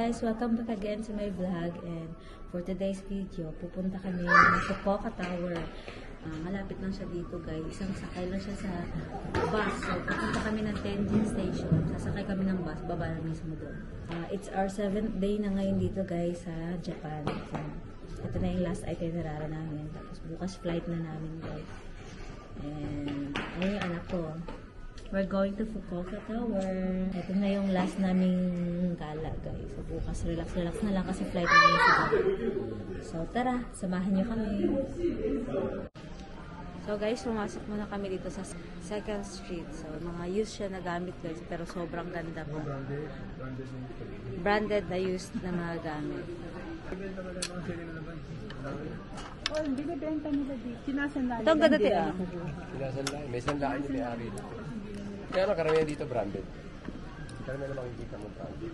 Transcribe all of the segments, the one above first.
guys! Welcome back again to my vlog, and for today's video, pupunta kami ng Fukuoka Tower. Malapit lang siya dito guys. Isang sakay lang siya sa bus. So, pupunta kami ng Tenjin Station. Sasakay kami ng bus. Baba na mismo doon. It's our 7th day na ngayon dito guys sa Japan. So, ito na yung last itinerary namin. Tapos bukas flight na namin guys. And ayun yung anak ko. We're going to Fukuoka Tower. Ito na yung last naming gala guys. So bukas relax na lang kasi flight na namin sa gabi. So tara, samahan nyo kami. So guys, pumasok muna kami dito sa 2nd Street. So mga used siya na gamit guys, pero sobrang ganda po. Branded na used na mga gamit. Oh, hindi na benta nila dito. Sinasandali. Ito ang ganda tayo. Sinasandali. May sandali yung may-ari dito. Kaya lang karamihan dito branded. Karamihan na makikita mo branded.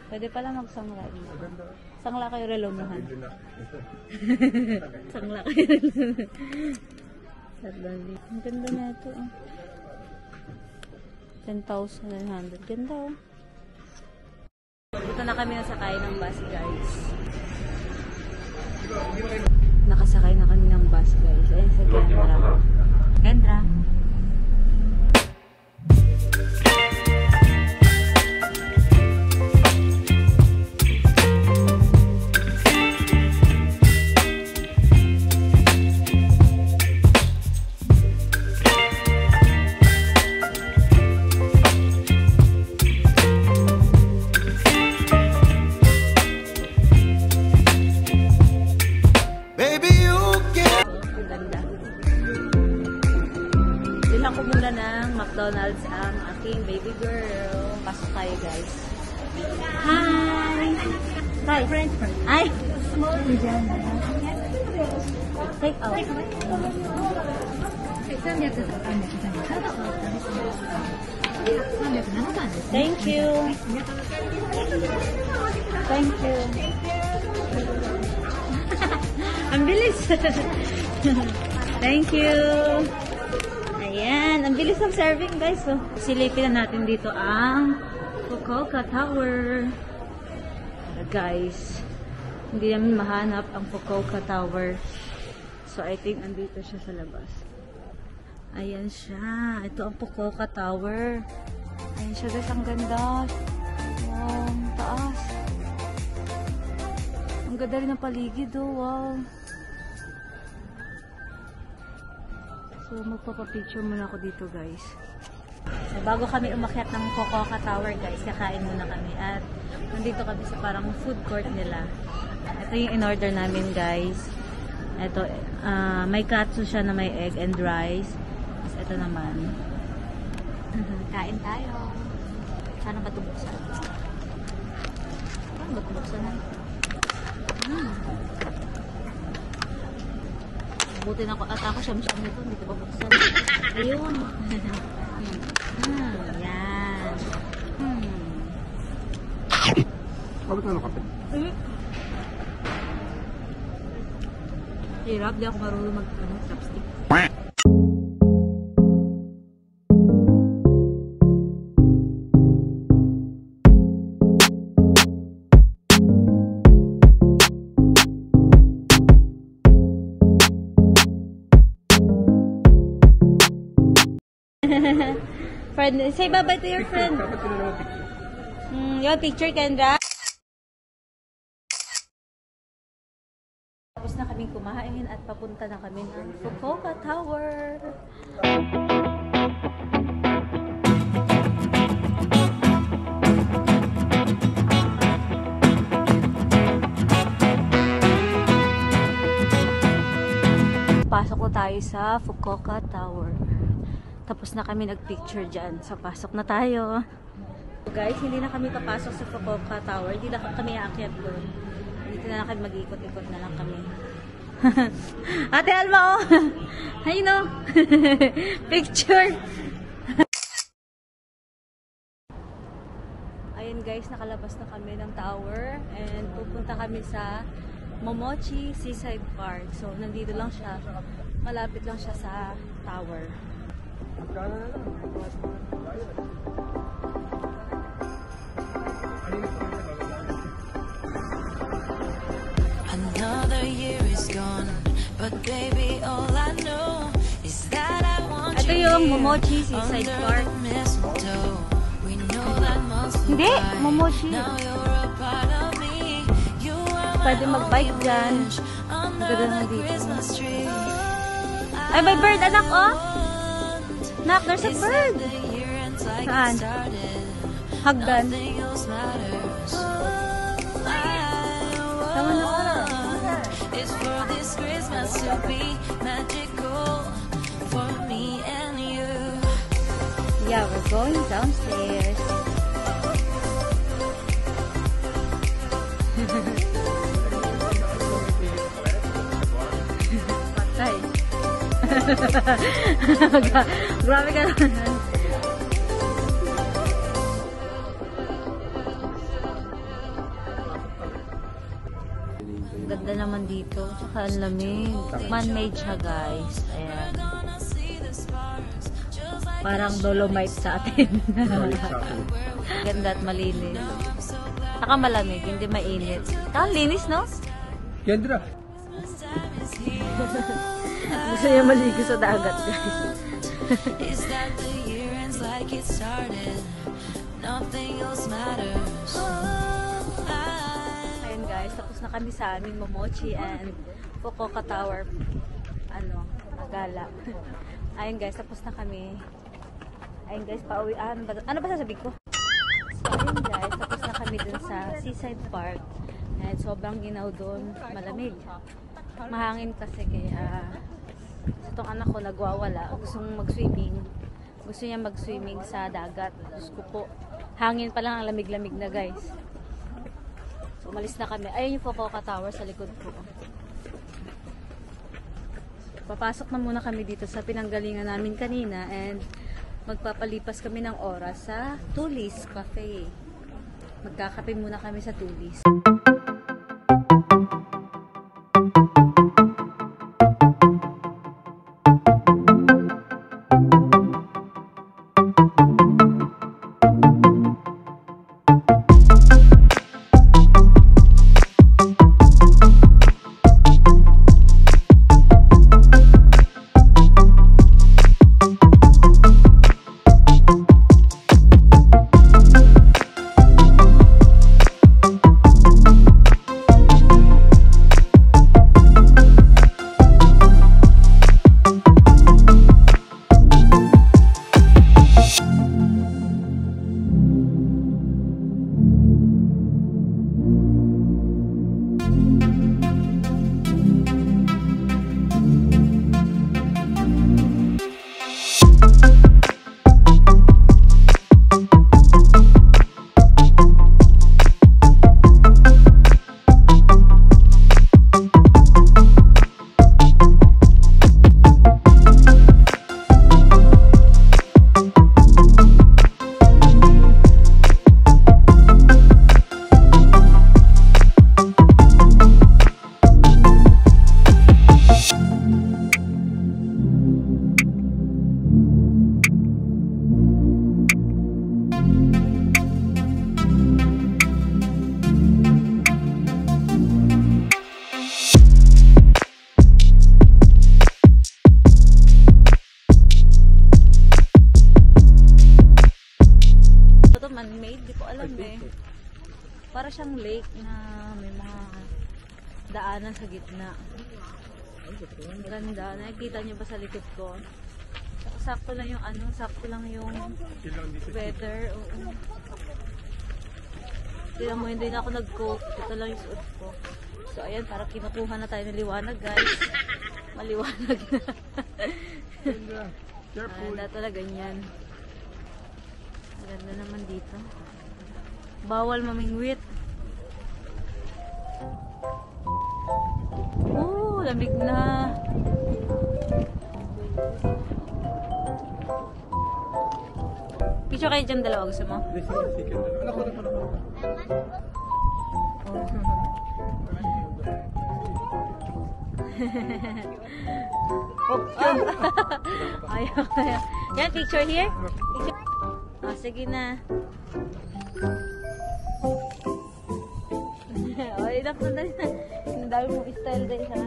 Pwede pala magsangla dito. Sangla kayo relomuhan. Sangla kayo relomuhan. Sandali. Ang ganda na ito. 10,900. Ganda oh. Dito na kami nasakay ng bus guys. Nakasakay na kami ng bus guys. Ayun sa Kendra. Kendra. Ko muna ng McDonald's ang aking baby girl. Pasok tayo guys. Hi! Hi! French fries. Ay! Take out. Thank you. Thank you. Ang bilis. Thank you. Ayan, ang bilis ng serving guys. So, silipin na natin dito ang Fukuoka Tower. Guys, hindi namin mahanap ang Fukuoka Tower. So, I think andito siya sa labas. Ayan siya. Ito ang Fukuoka Tower. Ayan siya guys, ang ganda. Wow, taas. Ang ganda rin ng paligid oh, wow. So, magpapapicture muna ako dito, guys. So, bago kami umakyat ng Fukuoka Tower, guys, kakain muna kami. At, nandito kami sa parang food court nila. Ito yung in-order namin, guys. Ito, may katsu siya na may egg and rice. Tapos, ito naman. Kain tayo. Sana ba tubuksan? Ano ba tubuksan na? Buti na ako at ako siyam-siyam nito, hindi ko pa buksan. Ayun. Yan. Bakit ano kape? Hirap, di ako marunong mag-chopstick. Friend, say bye-bye to your friend. Your picture, Kendra. Tapos na kaming kumain at papunta na kami ng Fukuoka Tower. Pasok na tayo sa Fukuoka Tower. Tapos na kami nagpicture dyan. So, pasok na tayo. So, guys, hindi na kami papasok sa Fukuoka Tower. Hindi na kami aakyat doon. Dito na lang kami mag-ikot-ikot na lang kami. Ate Alma, oh! Hay no! Picture! Ayun guys, nakalabas na kami ng tower. And pupunta kami sa Momochi Seaside Park. So, nandito lang siya. Malapit lang siya sa tower. But baby, all I know is that I want Ito you yung here Momochi Seaside under Park. the mistletoe. We know that months flew Hindi, by. Momochi. Now you're a part of me. You are my Pwede mag-bike only dyan. wish under Ganda na the dito. Christmas tree. Ay, may bird, anak, oh! Nak, there's a It's bird! like the year ends like Saan? it started. Hagdan. Nothing else matters. Tama na ka. It's for this Christmas to be magical for me and you. Yeah, we're going downstairs. Patay. Grabe ka naman. Ganda naman dito. Tsaka ang lamig. Man-made siya, guys. Ayan. Parang dolomite sa atin. Ganda at malinis. Saka malamig, hindi mainit. Saka ang linis, no? Kendra. Gusto niya maligo sa dagat, guys. Is that the year ends like it started? Nothing else matters. Ayun, guys. Tapos na kami sa aming Momochi and Fukuoka Tower. Gala. Ayun, guys. Tapos na kami. Ayun, guys. Pauwi. Ano ba sasabihin ko? So, ayun, guys. Tapos na kami dun sa Seaside Park. And sobrang ginaw dun. Malamig. Mahangin kasi kaya itong anak ko nagwawala. Gusto mag-swimming. Gusto niya mag-swimming sa dagat. Diyos ko po. Hangin pa lang ang lamig-lamig na, guys. So, umalis na kami. Ayun yung Fukuoka Tower sa likod ko. Papasok na muna kami dito sa pinanggalingan namin kanina and magpapalipas kami ng oras sa Tulis Cafe. Magkakape muna kami sa Tulis. Man-made, di ko alam eh. Para siyang lake na may mga daanan sa gitna. Ang ganda. Nakikita niyo ba sa likod ko? Sakto lang yung sakto lang yung weather. Oo. Tignan mo, hindi na ako nag-coat. Ito lang yung suot ko. So, ayan, para kinukuha na tayo ng liwanag, guys. Maliwanag na. Ganda talaga ganyan. Ganda naman dito. Bawal mamingwit. Oh, lamig na. Picture kayo dyan dalawa. Gusto mo? Ayaw. Yan, picture here. Picture. Oh, sige na. Oh, enough na dali na. Ang dami mong style din, ha?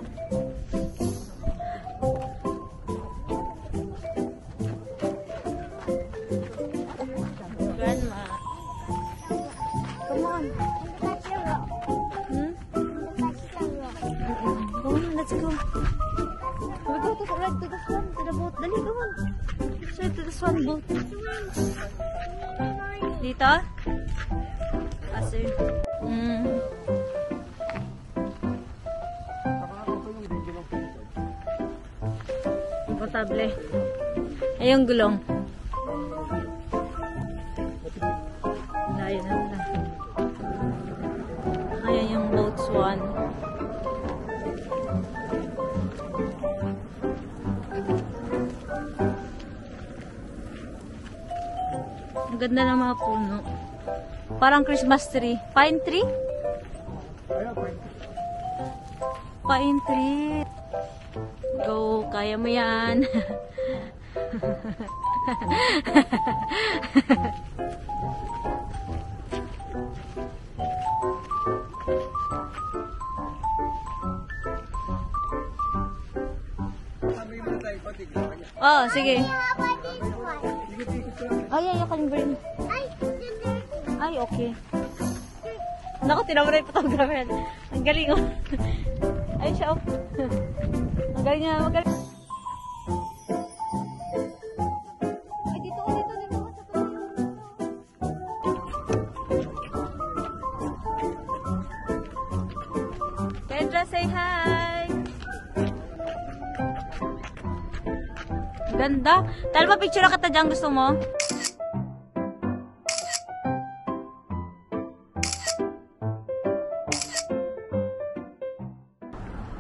swan boat. Dito? Kasi. Komportable. Ay, yung gulong. Layo na pala. Ayan yung boat swan. Ang ganda ng mga puno. Parang Christmas tree. Pine tree? Pine tree. Go, kaya mo yan. Oh, sige. Ay, I can bring. Ay, okay. Naku, tinawala yung photographer. Ang galing, oh. Ay, siya, oh. Ang galing niya, magaling. Ay, dito. Kendra, say hi! Ganda. Tal ba picture ka ta dyan, gusto mo?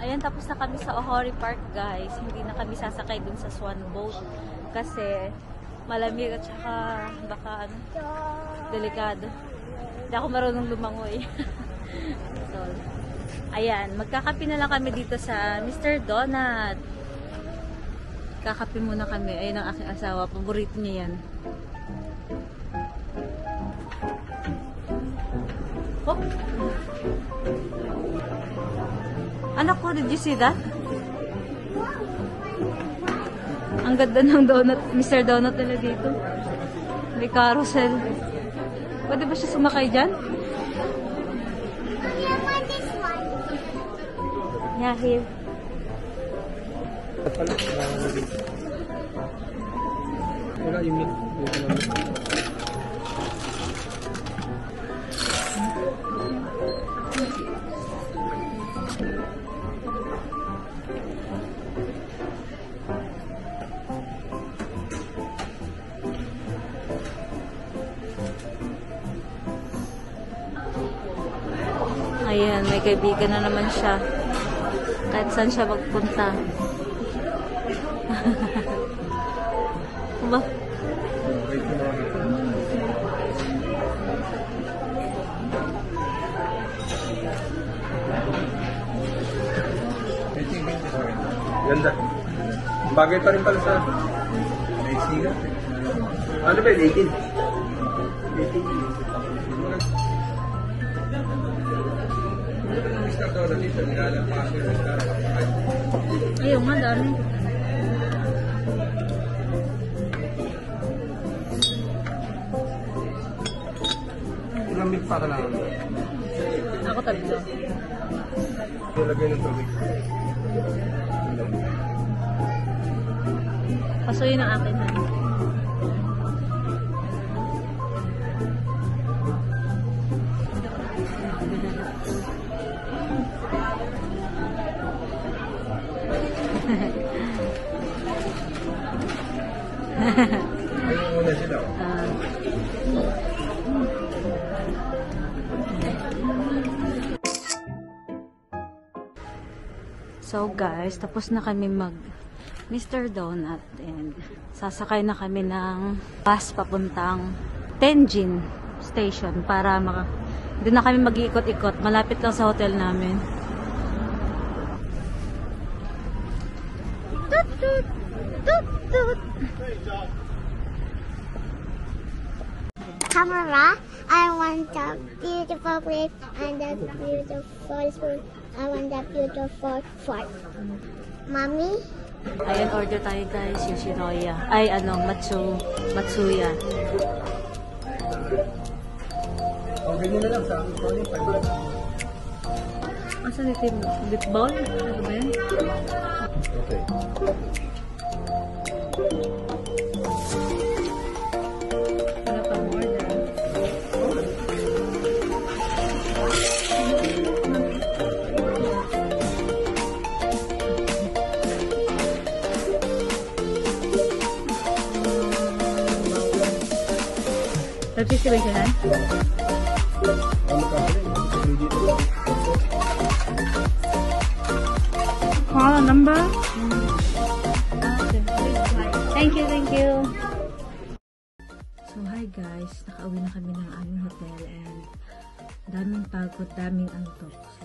Ayan, tapos na kami sa Ohori Park, guys. Hindi na kami sasakay dun sa swan boat. Kasi malamig at saka baka delikado. Hindi ako marunong lumangoy. So, ayan, magkakape na lang kami dito sa Mr. Donut. Kakape muna kami. Ayun ang aking asawa. Paborito niya yan. Oh! Anak ko, did you see that? Ang ganda ng donut. Mr. Donut nila dito. May carousel. Pwede ba siya sumakay dyan? Yeah, here. Wala yung meat. Ayan, may kaibigan na naman siya. Kahit saan siya magpunta. Ba? Ganda. Bagay pa rin pala sa Mexico. Ano ba yun? 18? 18? Ayun nga, dami. Ilang milk pa ka lang? Ako tatlo. Ilagay ng tubig. Pasuyin ang akin. Ayun muna sila. So guys, tapos na kami mag Mr. Donut and sasakay na kami ng bus papuntang Tenjin Station para doon na kami mag-iikot-ikot. Malapit lang sa hotel namin. Tut tut tut tut. Camera, I want the beautiful place and the beautiful spoon. I want the beautiful fork. Mommy? Ayan, order tayo guys, Yoshinoya. Ay, Matsuya. O, ganyan na lang sa akin. Asan ito yung lip balm? Ano ba yan? Okay. Festival ka na? Call a number. Thank you, thank you. So, hi guys. Nakauwi na kami ng aming hotel and daming pagod, daming antok. So,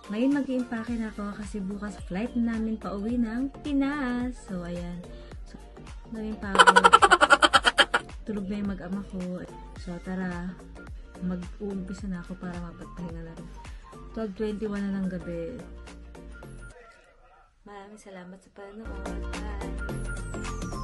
ngayon mag-iimpake na ako kasi bukas flight na namin pauwi ng Pinas. So, ayan. So, daming pagod. Tulog na yung mag-ama ko. So, tara. Mag-uumpisa na ako para mapagpahinga na rin. 12:21 na ng gabi. Maraming salamat sa panonood. Bye!